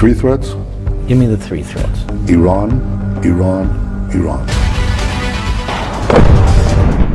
three threats? Give me the three threats. Iran, Iran, Iran.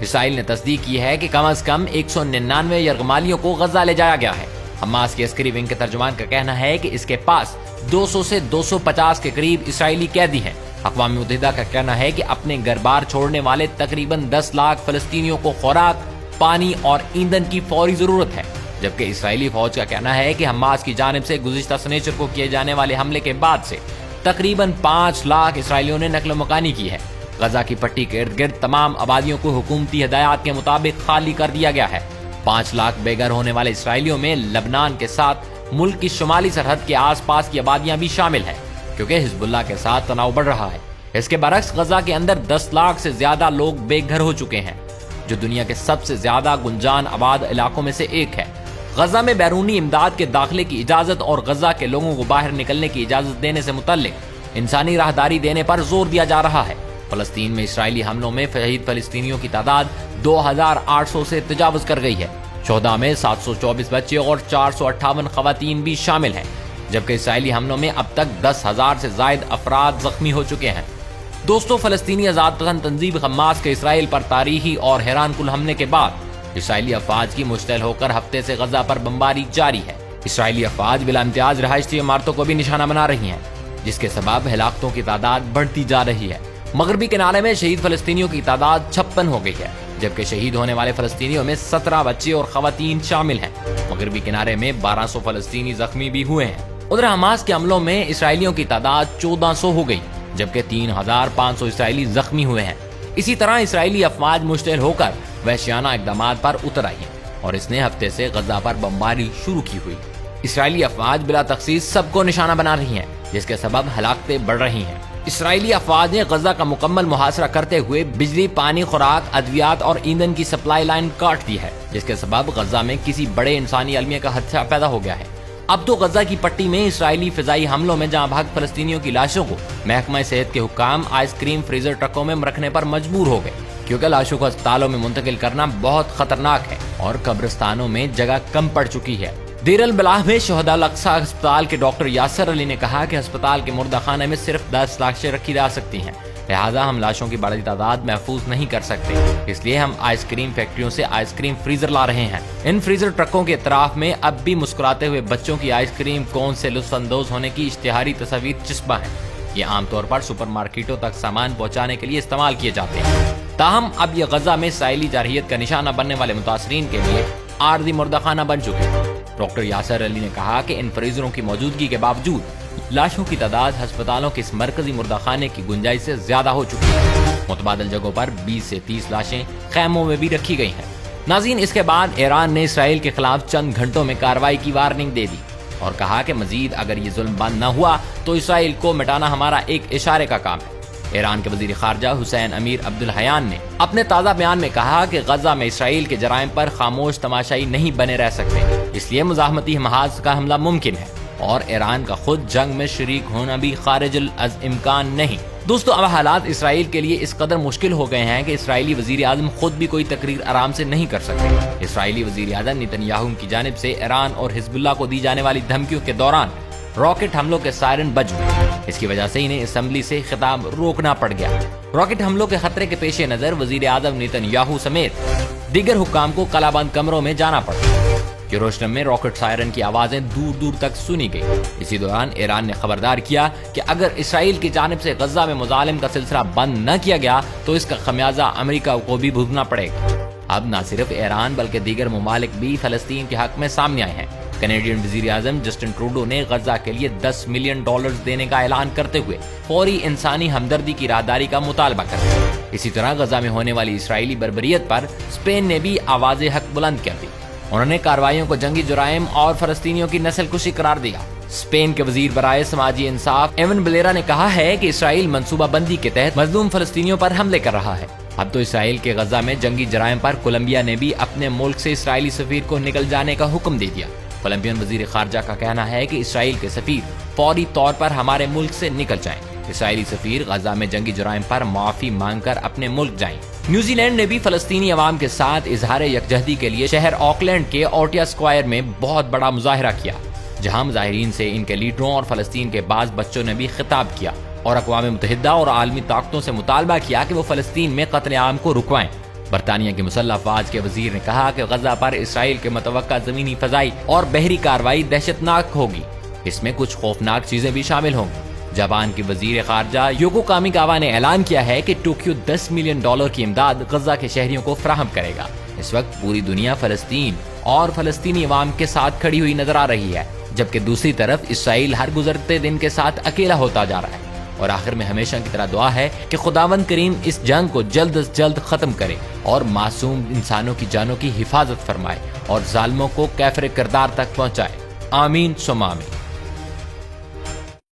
اسرائیل نے تصدیق کی ہے کہ کم از کم 199 یرغمالیوں کو غزہ لے جایا گیا ہے۔ حماس کے عسکری ونگ کے ترجمان کا کہنا ہے کہ اس کے پاس 200 سے 250 کے قریب اسرائیلی قیدی ہیں۔ اقوام متحدہ کا کہنا ہے کہ اپنے گھر بار چھوڑنے والے تقریباً 10 لاکھ فلسطینیوں کو خوراک، پانی اور ایندھن کی فوری ضرورت ہے، جبکہ اسرائیلی فوج کا کہنا ہے کہ حماس کی جانب سے گزشتہ سنیچر کو کیے جانے والے حملے کے بعد سے تقریباً 5 لاکھ اسرائیلیوں نے نقل مکانی کی ہے۔ غزہ کی پٹی کے ارد گرد تمام آبادیوں کو حکومتی ہدایات کے مطابق خالی کر دیا گیا ہے۔ 5 لاکھ بے گھر ہونے والے اسرائیلیوں میں لبنان کے ساتھ ملک کی شمالی سرحد کے آس پاس کی آبادیاں بھی شامل ہیں، کیونکہ حزب اللہ کے ساتھ تناؤ بڑھ رہا ہے۔ اس کے برعکس غزہ کے اندر 10 لاکھ سے زیادہ لوگ بے گھر ہو چکے ہیں، جو دنیا کے سب سے زیادہ گنجان آباد علاقوں میں سے ایک ہے۔ غزہ میں بیرونی امداد کے داخلے کی اجازت اور غزہ کے لوگوں کو باہر نکلنے کی اجازت دینے سے متعلق انسانی راہداری دینے پر زور دیا جا رہا ہے۔ فلسطین میں اسرائیلی حملوں میں شہید فلسطینیوں کی تعداد 2800 سے تجاوز کر گئی ہے۔ شہداء میں 724 بچے اور 458 خواتین بھی شامل ہیں، جبکہ اسرائیلی حملوں میں اب تک 10,000 سے زائد افراد زخمی ہو چکے ہیں۔ دوستو، فلسطینی آزاد پسند تنظیم حماس کے اسرائیل پر تاریخی اور حیران کن حملے کے بعد اسرائیلی افواج کی مشتعل ہو کر ہفتے سے غزہ پر بمباری جاری ہے۔ اسرائیلی افواج بلا امتیاز رہائشی عمارتوں کو بھی نشانہ بنا رہی ہیں، جس کے سبب ہلاکتوں کی تعداد بڑھتی جا رہی ہے۔ مغربی کنارے میں شہید فلسطینیوں کی تعداد 56 ہو گئی ہے، جبکہ شہید ہونے والے فلسطینیوں میں 17 بچے اور خواتین شامل ہیں۔ مغربی کنارے میں 1200 فلسطینی زخمی بھی ہوئے ہیں۔ ادھر حماس کے حملوں میں اسرائیلیوں کی تعداد 1400 ہو گئی، جبکہ 3500 اسرائیلی زخمی ہوئے ہیں۔ اسی طرح اسرائیلی افواج مشتعل ہو کر وحشیانہ اقدامات پر اتر آئی ہیں اور اس نے ہفتے سے غزہ پر بمباری شروع کی ہوئی۔ اسرائیلی افواج بلا تخصیص سب کو نشانہ بنا رہی ہیں، جس کے سبب ہلاکتیں بڑھ رہی ہیں۔ اسرائیلی افواج نے غزہ کا مکمل محاصرہ کرتے ہوئے بجلی، پانی، خوراک، ادویات اور ایندھن کی سپلائی لائن کاٹ دی ہے، جس کے سبب غزہ میں کسی بڑے انسانی المیہ کا خدشہ پیدا ہو گیا ہے۔ اب تو غزہ کی پٹی میں اسرائیلی فضائی حملوں میں جاں بحق فلسطینیوں کی لاشوں کو محکمہ صحت کے حکام آئس کریم فریزر ٹرکوں میں رکھنے پر مجبور ہو گئے، کیونکہ لاشوں کو اسپتالوں میں منتقل کرنا بہت خطرناک ہے اور قبرستانوں میں جگہ کم پڑ چکی ہے۔ دیر البلاح میں شہداء الاقصی ہسپتال کے ڈاکٹر یاسر علی نے کہا کہ ہسپتال کے مردہ خانے میں صرف 10 لاشیں رکھی جا سکتی ہیں، لہٰذا ہم لاشوں کی بڑی تعداد محفوظ نہیں کر سکتے، اس لیے ہم آئس کریم فیکٹریوں سے آئس کریم فریزر لا رہے ہیں۔ ان فریزر ٹرکوں کے اطراف میں اب بھی مسکراتے ہوئے بچوں کی آئس کریم کون سے لطف اندوز ہونے کی اشتہاری تصاویر چسپاں ہیں۔ یہ عام طور پر سپر مارکیٹوں تک سامان پہنچانے کے لیے استعمال کیے جاتے ہیں، تاہم اب یہ غزہ میں اسرائیلی جارحیت کا نشانہ بننے والے متاثرین کے لیے عارضی مردہ خانہ بن چکے ہیں۔ ڈاکٹر یاسر علی نے کہا کہ ان فریزروں کی موجودگی کے باوجود لاشوں کی تعداد ہسپتالوں کے اس مرکزی مردہ خانے کی گنجائش سے زیادہ ہو چکی ہے۔ متبادل جگہوں پر 20 سے 30 لاشیں خیموں میں بھی رکھی گئی ہیں۔ ناظرین، اس کے بعد ایران نے اسرائیل کے خلاف چند گھنٹوں میں کارروائی کی وارننگ دے دی اور کہا کہ مزید اگر یہ ظلم بند نہ ہوا تو اسرائیل کو مٹانا ہمارا ایک اشارے کا کام ہے۔ ایران کے وزیر خارجہ حسین امیر عبدالحیان نے اپنے تازہ بیان میں کہا کہ غزہ میں اسرائیل کے جرائم پر خاموش تماشائی نہیں بنے رہ سکتے، اس لیے مزاحمتی محاذ کا حملہ ممکن ہے اور ایران کا خود جنگ میں شریک ہونا بھی خارج الامکان نہیں۔ دوستو، اب حالات اسرائیل کے لیے اس قدر مشکل ہو گئے ہیں کہ اسرائیلی وزیر اعظم خود بھی کوئی تقریر آرام سے نہیں کر سکتے۔ اسرائیلی وزیر اعظم نیتن یاہو کی جانب سے ایران اور حزب اللہ کو دی جانے والی دھمکیوں کے دوران راکٹ حملوں کے سائرن بج گئے، اس کی وجہ سے انہیں اسمبلی سے خطاب روکنا پڑ گیا۔ راکٹ حملوں کے خطرے کے پیش نظر وزیر اعظم نیتن یاہو سمیت دیگر حکام کو کلا بند کمروں میں جانا پڑا۔ یروشلم میں راکٹ سائرن کی آوازیں دور دور تک سنی گئی۔ اسی دوران ایران نے خبردار کیا کہ اگر اسرائیل کی جانب سے غزہ میں مظالم کا سلسلہ بند نہ کیا گیا تو اس کا خمیازہ امریکہ کو بھی بھگتنا پڑے گا۔ اب نہ صرف ایران بلکہ دیگر ممالک بھی فلسطین کے حق میں سامنے آئے ہیں۔ کینیڈین وزیر اعظم جسٹن ٹروڈو نے غزہ کے لیے $10 ملین دینے کا اعلان کرتے ہوئے فوری انسانی ہمدردی کی راہداری کا مطالبہ کر دیا۔ اسی طرح غزہ میں ہونے والی اسرائیلی بربریت پر اسپین نے بھی آواز حق بلند کر دی۔ انہوں نے کارروائیوں کو جنگی جرائم اور فلسطینیوں کی نسل کشی قرار دیا۔ اسپین کے وزیر برائے سماجی انصاف ایون بلیرا نے کہا ہے کہ اسرائیل منصوبہ بندی کے تحت مظلوم فلسطینیوں پر حملے کر رہا ہے۔ اب تو اسرائیل کے غزہ میں جنگی جرائم پر کولمبیا نے بھی اپنے ملک سے اسرائیلی سفیر کو نکل جانے کا حکم دے دیا۔ کولمبین وزیر خارجہ کا کہنا ہے کہ اسرائیل کے سفیر فوری طور پر ہمارے ملک سے نکل جائیں۔ اسرائیلی سفیر غزہ میں جنگی جرائم پر معافی مانگ کر اپنے ملک جائیں۔ نیوزی لینڈ نے بھی فلسطینی عوام کے ساتھ اظہار یکجہتی کے لیے شہر آکلینڈ کے اوٹیا اسکوائر میں بہت بڑا مظاہرہ کیا، جہاں مظاہرین سے ان کے لیڈروں اور فلسطین کے بعض بچوں نے بھی خطاب کیا اور اقوام متحدہ اور عالمی طاقتوں سے مطالبہ کیا کہ وہ فلسطین میں قتل عام کو رکوائیں۔ برطانیہ کی مسلح افواج کے وزیر نے کہا کہ غزہ پر اسرائیل کے متوقع زمینی فضائی اور بحری کارروائی دہشتناک ہوگی، اس میں کچھ خوفناک چیزیں بھی شامل ہوں گی۔ جاپان کی وزیر خارجہ یوکو کامیکاوا نے اعلان کیا ہے کہ ٹوکیو $10 ملین کی امداد غزہ کے شہریوں کو فراہم کرے گا۔ اس وقت پوری دنیا فلسطین اور فلسطینی عوام کے ساتھ کھڑی ہوئی نظر آ رہی ہے، جبکہ دوسری طرف اسرائیل ہر گزرتے دن کے ساتھ اکیلا ہوتا جا رہا ہے۔ اور آخر میں ہمیشہ کی طرح دعا ہے کہ خداوند کریم اس جنگ کو جلد از جلد ختم کرے اور معصوم انسانوں کی جانوں کی حفاظت فرمائے اور ظالموں کو کیفر کردار تک پہنچائے۔ آمین ثم آمین۔